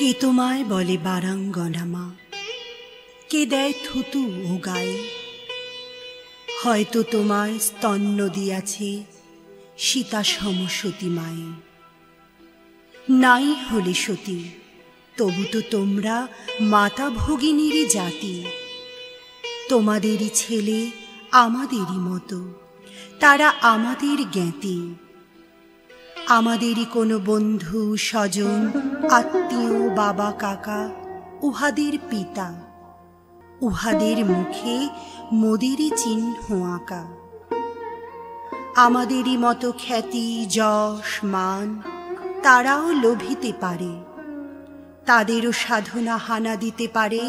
কে তোমায় বলে বারাঙ্গনা মা, কে দেয় থুতু ও গায়ে। হয়তো তোমায় স্তন্য দিয়াছে সীতা সম সতী মায়ে। নাই হলে সতী, তবু তো তোমরা মাতা ভগিনীরই জাতি। তোমাদেরই ছেলে আমাদেরই মতো, তারা আমাদের জ্ঞাতি। আমাদেরই কোনো বন্ধু স্বজন আত্মীয় বাবা কাকা উহাদের পিতা, উহাদের মুখে মোদেরই চিহ্ন আঁকা। আমাদেরই মতো খ্যাতি যশ মান তারাও লোভিতে পারে, তাদেরও সাধনা হানা দিতে পারে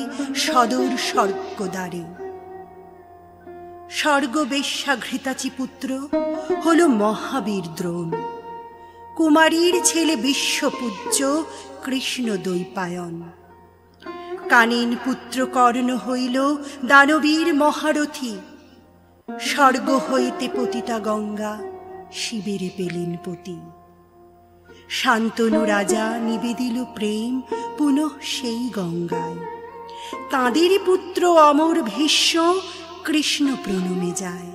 সদর স্বর্গদ্বারে। স্বর্গবেশ্যা ঘৃতাচি পুত্র হল মহাবীর দ্রোণ, কুমারীর ছেলে বিশ্বপূজ্য কৃষ্ণ দ্বৈপায়ন। কানিন পুত্র কর্ণ হইল দানবীর মহারথী, স্বর্গ হইতে পতিতা গঙ্গা শিবেরে পেলেন পতি। শান্তনু রাজা নিবেদিল প্রেম পুনঃ সেই গঙ্গায়, তাঁদেরই পুত্র অমর ভীষ্ম কৃষ্ণ প্রণমে যায়।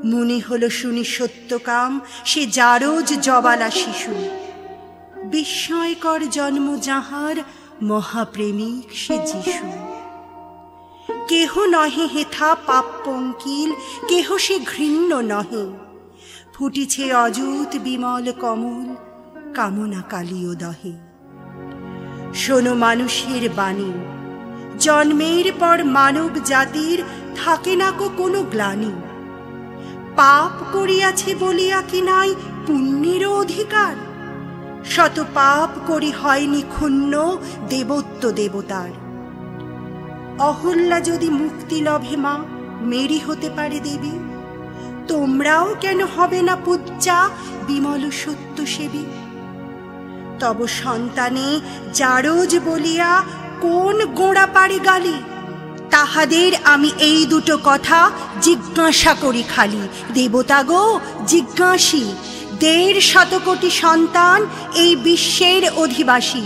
মুনি হল শুনি সত্যকাম সে জারজ জবালা শিশু, বিস্ময়কর জন্ম যাহার মহাপ্রেমিক সে যিশু। কেহ নহে হেথা পাপ পঙ্কিল, কেহ সে ঘৃণ্য নহে, ফুটিছে অযুত বিমল কমল কামনা কালীয় দহে। শোনো মানুষের বাণী, জন্মের পর মানব জাতির থাকে না কোনো গ্লানি। পাপ করিয়াছে বলিয়া কি নাই পুণ্যেরও অধিকার? শত পাপ করি হয়নি ক্ষুণ্ণ দেবত্ব দেবতার। অহল্যা যদি মুক্তি লভে মা, মেরি হতে পারে দেবী। তোমরাও কেন হবে না পূজ্যা বিমল সত্য সেবী? তব সন্তানে জারজ বলিয়া কোন গোঁড়া পারে গালি? তাহাদের আমি এই দুটো কথা জিজ্ঞাসা করি খালি। দেবতা গো জিজ্ঞাসী, ১৫০ কোটি সন্তান এই বিশ্বের অধিবাসী,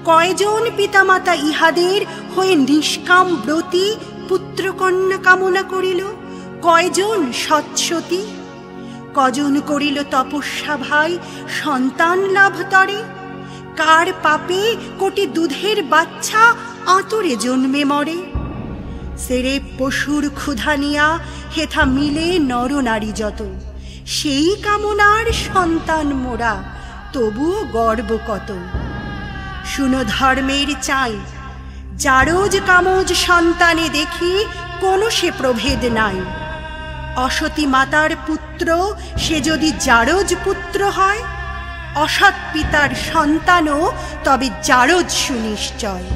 কয়জন পিতামাতা ইহাদের হয়ে নিষ্কাম ব্রতী পুত্রকন্যা কামনা করিল? কয়জন সৎসতী? কজন করিল তপস্যা ভাই সন্তান লাভ তরে? কার পাপে কোটি দুধের বাচ্চা আঁতরে জন্মে মরে? সেরে পশুর ক্ষুধা নিয়া হেথা মিলে নর নারী যত, সেই কামনার সন্তান মোরা, তবুও গর্ব কত। শুনো ধর্মের চাই, জারজ কামজ সন্তানে দেখি কোনো সে প্রভেদ নাই। অসতী মাতার পুত্র সে যদি জারজ পুত্র হয়, অসৎ পিতার সন্তানও তবে জারজ সুনিশ্চয়।